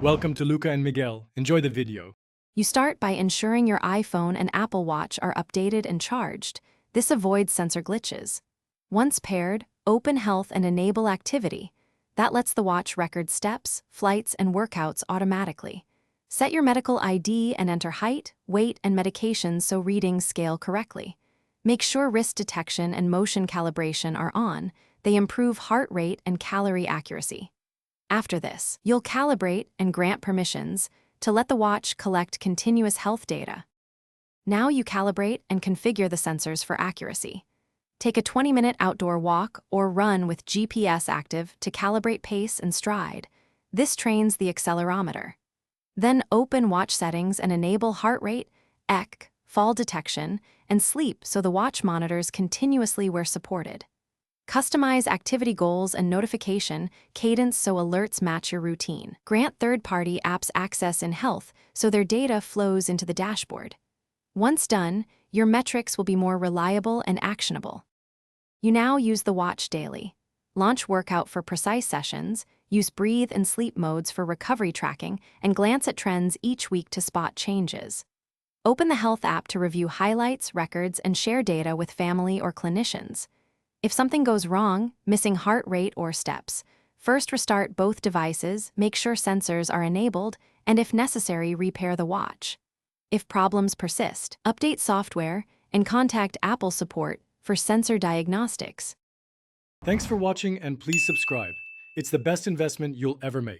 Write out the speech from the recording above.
Welcome to Luca and Miguel. Enjoy the video. You start by ensuring your iPhone and Apple Watch are updated and charged. This avoids sensor glitches. Once paired, open Health and enable Activity. That lets the watch record steps, flights, and workouts automatically. Set your medical ID and enter height, weight, and medications so readings scale correctly. Make sure wrist detection and motion calibration are on. They improve heart rate and calorie accuracy. After this, you'll calibrate and grant permissions to let the watch collect continuous health data. Now you calibrate and configure the sensors for accuracy. Take a 20-minute outdoor walk or run with GPS active to calibrate pace and stride. This trains the accelerometer. Then open watch settings and enable heart rate, EC, fall detection, and sleep so the watch monitors continuously where supported. Customize activity goals and notification cadence so alerts match your routine. Grant third-party apps access in Health so their data flows into the dashboard. Once done, your metrics will be more reliable and actionable. You now use the watch daily. Launch workout for precise sessions, use breathe and sleep modes for recovery tracking, and glance at trends each week to spot changes. Open the Health app to review highlights, records, and share data with family or clinicians. If something goes wrong, missing heart rate or steps, first restart both devices, make sure sensors are enabled, and if necessary, repair the watch. If problems persist, update software and contact Apple support for sensor diagnostics. Thanks for watching and please subscribe. It's the best investment you'll ever make.